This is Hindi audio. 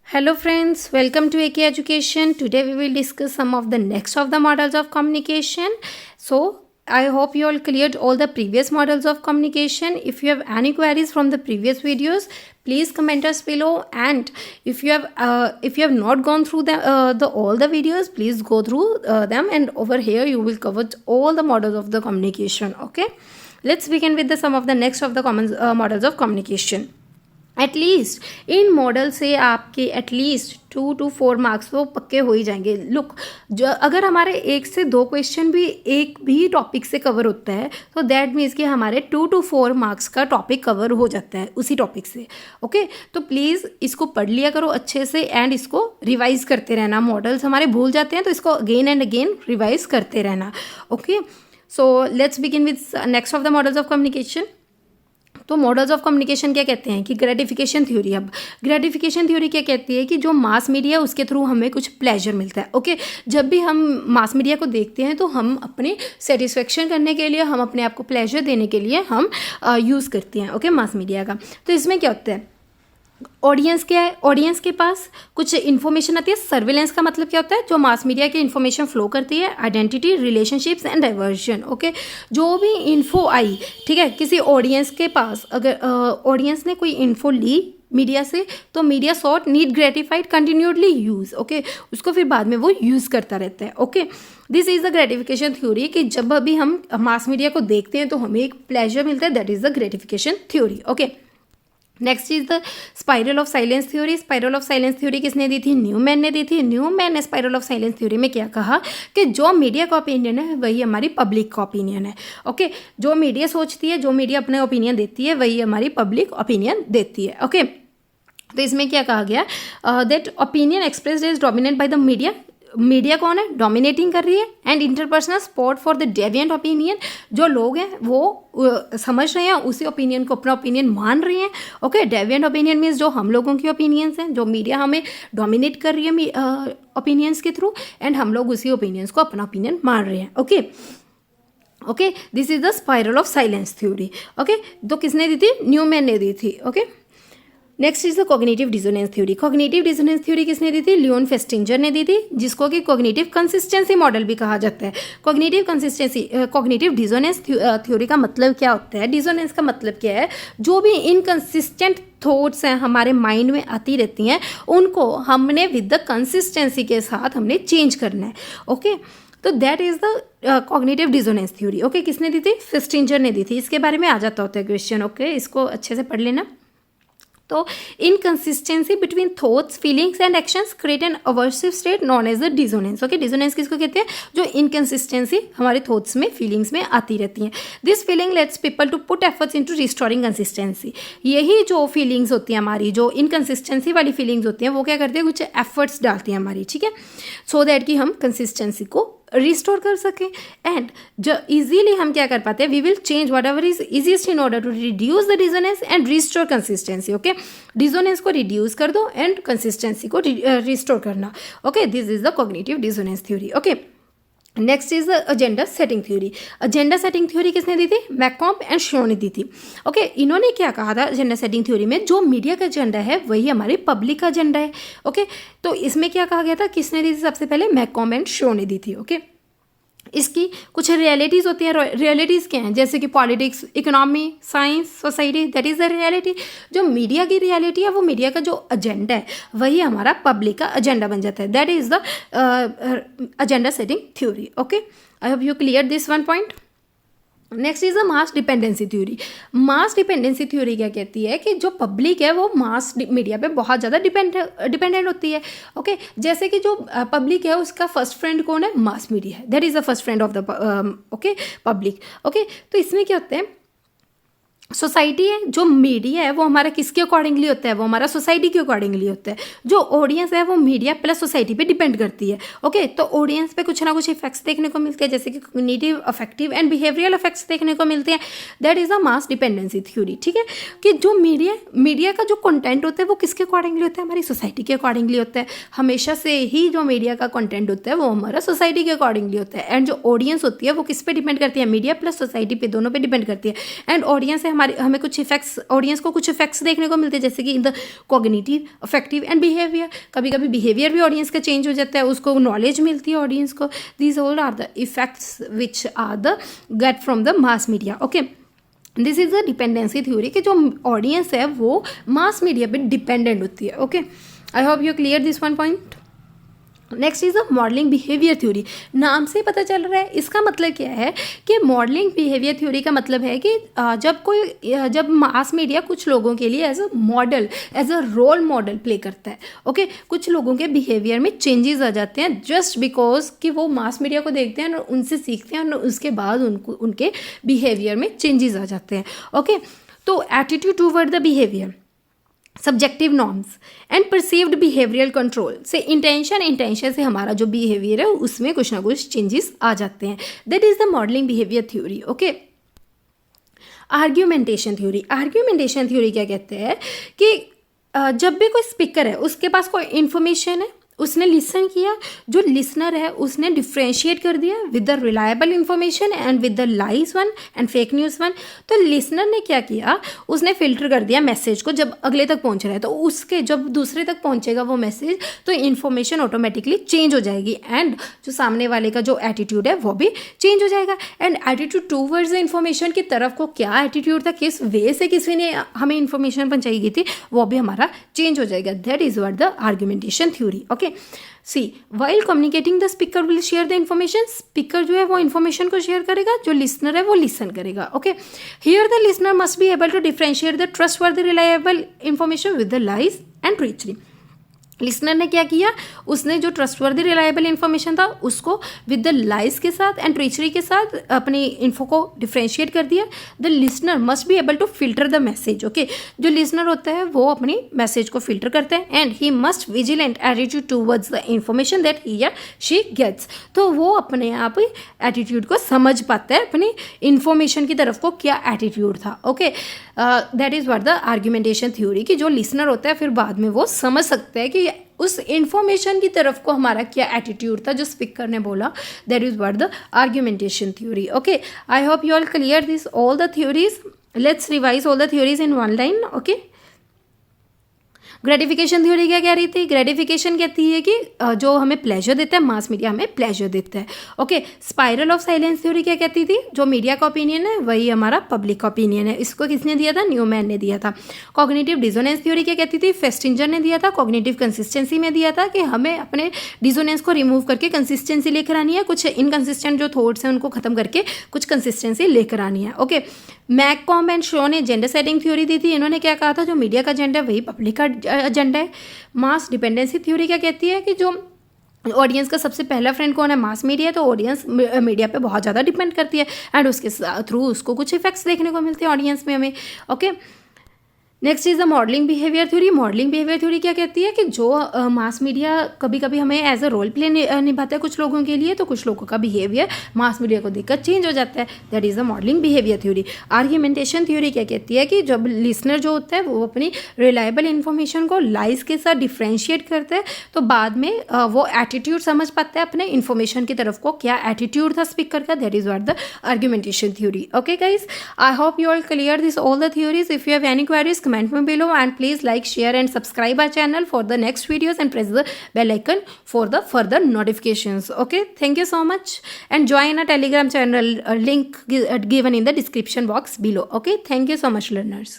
Hello friends, welcome to AK Education. Today we will discuss some of the next of the models of communication. So I hope you all cleared all the previous models of communication. If you have any queries from the previous videos, please comment us below. And if you have not gone through all the videos, please go through them. And over here you will cover all the models of the communication. Okay, let's begin with some of the next of the common models of communication. At least in model से आपके एटलीस्ट 2 to 4 मार्क्स तो पक्के हो ही जाएंगे. लुक, जो अगर हमारे 1 से 2 क्वेश्चन भी एक भी टॉपिक से कवर होता है तो दैट मीन्स कि हमारे 2 to 4 मार्क्स का टॉपिक कवर हो जाता है उसी टॉपिक से. ओके, तो प्लीज़ इसको पढ़ लिया करो अच्छे से एंड इसको रिवाइज करते रहना. मॉडल्स हमारे भूल जाते हैं तो इसको अगेन एंड अगेन रिवाइज करते रहना. Okay, so let's begin with next of the models of communication. तो मॉडल्स ऑफ कम्युनिकेशन क्या कहते हैं कि ग्रेटिफिकेशन थ्योरी. अब ग्रेटिफिकेशन थ्योरी क्या कहती है कि जो मास मीडिया उसके थ्रू हमें कुछ प्लेजर मिलता है. ओके, जब भी हम मास मीडिया को देखते हैं तो हम अपने सेटिस्फेक्शन करने के लिए, हम अपने आप को प्लेजर देने के लिए हम यूज़ करते हैं. ओके, मास मीडिया का. तो इसमें क्या होता है, ऑडियंस क्या है, ऑडियंस के पास कुछ इन्फॉर्मेशन आती है. सर्विलेंस का मतलब क्या होता है, जो मास मीडिया की इन्फॉर्मेशन फ्लो करती है. Identity, relationships and diversion. Okay, जो भी इन्फो आई, ठीक है, किसी ऑडियंस के पास, अगर ऑडियंस ने कोई इन्फो ली मीडिया से तो media sought need gratified continuously use. Okay, उसको फिर बाद में वो यूज़ करता रहता है. Okay, this is the gratification theory कि जब अभी हम मास मीडिया को देखते हैं तो हमें एक प्लेजर मिलता है. That is the gratification theory. Okay, next is the spiral of silence theory. Spiral of silence theory किसने दी थी, न्यूमैन ने दी थी. न्यूमैन ने स्पाइरल ऑफ साइलेंस थ्योरी में क्या कहा कि जो मीडिया का ओपिनियन है वही हमारी पब्लिक का ओपिनियन है. ओके, जो मीडिया सोचती है, जो मीडिया अपने ओपिनियन देती है वही हमारी पब्लिक ओपिनियन देती है. ओके, तो इसमें क्या कहा गया, that opinion expressed is dominate by the media. Media कौन है, डोमिनेटिंग कर रही है. And interpersonal support for the deviant opinion, जो लोग हैं वो समझ रहे हैं उसी ओपिनियन को अपना ओपिनियन मान रहे हैं. ओके, डेविएंट ओपिनियन मीन्स जो हम लोगों की ओपिनियंस हैं, जो मीडिया हमें डोमिनेट कर रही है ओपिनियंस के थ्रू, एंड हम लोग उसी ओपिनियंस को अपना ओपिनियन मान रहे हैं. Okay okay, this is the spiral of silence theory. Okay, तो किसने दी थी, न्यूमैन ने दी थी. Okay, next is the cognitive dissonance theory. Cognitive dissonance theory किसने दी थी, लियोन फेस्टिंजर ने दी थी, जिसको कि कॉग्निटिव कंसिस्टेंसी मॉडल भी कहा जाता है. कॉग्निटिव डिसोनेंस थ्योरी का मतलब क्या होता है, डिसोनेंस का मतलब क्या है, जो भी इनकंसिस्टेंट थॉट्स हैं हमारे माइंड में आती रहती हैं उनको हमने विद द कंसिस्टेंसी के साथ हमने चेंज करना है. ओके, तो that is the cognitive dissonance theory. Okay, किसने दी थी, फेस्टिंजर ने दी थी. इसके बारे में आ जाता होता है क्वेश्चन. ओके, इसको अच्छे से पढ़ लेना. तो inconsistency between thoughts, feelings and actions create an aversive state known as the dissonance. Okay, dissonance किसको कहते हैं, जो इनकंसिस्टेंसी हमारे थॉट्स में, फीलिंग्स में आती रहती हैं. This feeling lets people to put efforts into restoring consistency. यही जो फीलिंग्स होती हैं हमारी, जो इनकंसिस्टेंसी वाली फीलिंग्स होती हैं, वो क्या करती है, कुछ एफर्ट्स डालती हैं हमारी, ठीक है, सो दैट कि हम कंसिस्टेंसी को रिस्टोर कर सकें. एंड जो इजीली हम क्या कर पाते हैं, we will change whatever is easiest in order to reduce the dissonance and restore consistency. Okay, dissonance को रिड्यूस कर दो एंड कंसिस्टेंसी को रिस्टोर करना. Okay, this is the cognitive dissonance theory. Okay, next is the agenda setting theory. Agenda setting theory किसने दी थी, मैकॉम्ब एंड शो ने दी थी. ओके, इन्होंने क्या कहा था एजेंडा सेटिंग थ्योरी में, जो मीडिया का एजेंडा है वही हमारी पब्लिक का एजेंडा है. ओके, तो इसमें क्या कहा गया था, किसने दी थी, सबसे पहले मैकॉम्ब एंड शो ने दी थी. ओके, इसकी कुछ रियलिटीज़ होती हैं. रियलिटीज़ क्या हैं, जैसे कि politics, economy, science, society, that is the reality. जो मीडिया की रियलिटी है वो मीडिया का जो एजेंडा है वही हमारा पब्लिक का एजेंडा बन जाता है. That is the agenda setting theory. Okay, I hope you clear this one point. Next is the mass dependency theory. Mass dependency theory क्या कहती है कि जो पब्लिक है वो मास मीडिया पे बहुत ज़्यादा डिपेंडेंट होती है. ओके, जैसे कि जो पब्लिक है उसका फर्स्ट फ्रेंड कौन है, मास मीडिया है. That is the first friend of the public. Okay, तो इसमें क्या होता है, सोसाइटी है, जो मीडिया है वो हमारा किसके अकॉर्डिंगली होता है, वो हमारा सोसाइटी के अकॉर्डिंगली होता है. जो ऑडियंस है वो मीडिया प्लस सोसाइटी पे डिपेंड करती है. ओके, तो ऑडियंस पे कुछ ना कुछ इफेक्ट्स देखने को मिलते हैं, जैसे कि cognitive, affective and behavioural effects देखने को मिलते हैं. That is the mass dependency theory. ठीक है, कि जो मीडिया का जो कंटेंट होता है वो किसके अकॉर्डिंगली होता है, हमारी सोसाइटी के अकॉर्डिंगली होता है. हमेशा से ही जो मीडिया का कंटेंट होता है वो हमारा सोसाइटी के अकॉर्डिंगली होता है. एंड जो ऑडियंस होती है वो किस पे डिपेंड करती है, मीडिया प्लस सोसाइटी पे, दोनों पे डिपेंड करती है. एंड ऑडियंस है हमारी हमें कुछ इफेक्ट्स, ऑडियंस को कुछ इफेक्ट्स देखने को मिलते हैं, जैसे कि in the cognitive, affective and behaviour. कभी कभी बिहेवियर भी ऑडियंस का चेंज हो जाता है, उसको नॉलेज मिलती है ऑडियंस को। These all are the effects which are the get from the mass media. Okay, this is the dependency theory कि जो ऑडियंस है वो मास मीडिया पे डिपेंडेंट होती है। Okay, I hope you clear this one point. Next is the modelling behaviour theory. नाम से पता चल रहा है, इसका मतलब क्या है कि मॉडलिंग बिहेवियर थ्योरी का मतलब है कि जब मास मीडिया कुछ लोगों के लिए as a model, as a role model play करता है। ओके, कुछ लोगों के बिहेवियर में चेंजेस आ जाते हैं जस्ट बिकॉज कि वो मास मीडिया को देखते हैं और उनसे सीखते हैं और उसके बाद उनके बिहेवियर में चेंजेस आ जाते हैं। ओके, तो attitude toward the behaviour, subjective norms and perceived behavioural control से इंटेंशन से हमारा जो बिहेवियर है उसमें कुछ ना कुछ चेंजेस आ जाते हैं। That is the modelling behaviour theory. Okay, argumentation theory क्या कहते हैं कि जब भी कोई स्पीकर है उसके पास कोई इन्फॉर्मेशन है, उसने लिसन किया, जो लिसनर है उसने डिफ्रेंशिएट कर दिया with the reliable information and with the lies one and fake news one. तो लिसनर ने क्या किया, उसने फिल्टर कर दिया मैसेज को, जब अगले तक पहुंच रहा है तो उसके जब दूसरे तक पहुंचेगा वो मैसेज तो इन्फॉर्मेशन ऑटोमेटिकली चेंज हो जाएगी एंड जो सामने वाले का जो एटीट्यूड है वो भी चेंज हो जाएगा। And attitude towards the information की तरफ को क्या एटीट्यूड था, किस वे से किसी ने हमें इन्फॉर्मेशन पहुंचाई गई थी, वो भी हमारा चेंज हो जाएगा। That is what the argumentation theory. Okay, see while communicating the speaker will share the information. Speaker जो है वो इन्फॉर्मेशन को शेयर करेगा, जो लिसनर है वो लिसन करेगा। Okay, here the listener must be able to differentiate the trustworthy reliable information with the lies and treachery. Listener ने क्या किया, उसने जो ट्रस्टवर्दी रिलायबल इन्फॉर्मेशन था उसको विद द लाइज के साथ एंड ट्रीचरी के साथ अपनी इन्फो को डिफ्रेंशिएट कर दिया। The listener must be able to filter the message. Okay, जो लिसनर होता है वो अपनी मैसेज को फिल्टर करता है and he must vigilant attitude towards the information that he या शी गेट्स। तो वो अपने आप एटीट्यूड को समझ पाता है, अपनी इन्फॉर्मेशन की तरफ को क्या एटीट्यूड था। Okay, that is what the argumentation theory कि जो लिसनर होता है फिर बाद में वो समझ सकता है कि उस इंफॉर्मेशन की तरफ को हमारा क्या एटीट्यूड था जो स्पीकर ने बोला। That is what the argumentation theory. Okay, I hope you all clear this all the theories. Let's revise all the theories in one line. Okay, gratification theory क्या कह रही थी, ग्रेटिफिकेशन कहती है कि जो हमें प्लेजर देता है, मास मीडिया हमें प्लेजर देता है। Okay, spiral of silence theory क्या कहती थी, जो मीडिया का ओपिनियन है वही हमारा पब्लिक का ओपिनियन है। इसको किसने दिया था, न्यूमैन ने दिया था। कॉग्निटिव डिसोनेंस थ्योरी क्या कहती थी, फेस्टिंजर ने दिया था। कॉग्निटिव कंसिस्टेंसी में दिया था कि हमें अपने डिसोनेंस को रिमूव करके कंसिस्टेंसी लेकर आनी है, कुछ इनकंसिस्टेंट जो थॉट्स हैं उनको खत्म करके कुछ कंसिस्टेंसी लेकर आनी है। ओके, मैककॉम एंड शो ने जेंडर सेटिंग थ्योरी दी थी। इन्होंने क्या कहा था, जो मीडिया का एजेंडा है वही पब्लिक का एजेंडा है। मास डिपेंडेंसी थ्योरी क्या कहती है कि जो ऑडियंस का सबसे पहला फ्रेंड कौन है, मास मीडिया। तो ऑडियंस मीडिया पे बहुत ज़्यादा डिपेंड करती है एंड उसके थ्रू उसको कुछ इफेक्ट्स देखने को मिलते हैं ऑडियंस में हमें। Okay, next is the modelling behaviour theory. Modelling behaviour theory क्या कहती है कि जो मास मीडिया कभी कभी हमें एज अ रोल प्ले निभाता है कुछ लोगों के लिए, तो कुछ लोगों का बिहेवियर मास मीडिया को देखकर चेंज हो जाता है। That is the modelling behaviour theory. Argumentation theory क्या कहती है कि जब लिसनर जो होता है वो अपनी रिलायबल इन्फॉर्मेशन को लाइज के साथ डिफ्रेंशिएट करता है तो बाद में वो एटीट्यूड समझ पाता है अपने इन्फॉर्मेशन की तरफ को क्या एटीट्यूड था स्पीकर का। That is what the argumentation theory. Okay guys, I hope you all clear this all the theories. If you have any queries, comment me below and please like, share and subscribe our channel for the next videos and press the bell icon for the further notifications. Okay, thank you so much and join our Telegram channel, link given in the description box below. Okay, thank you so much learners.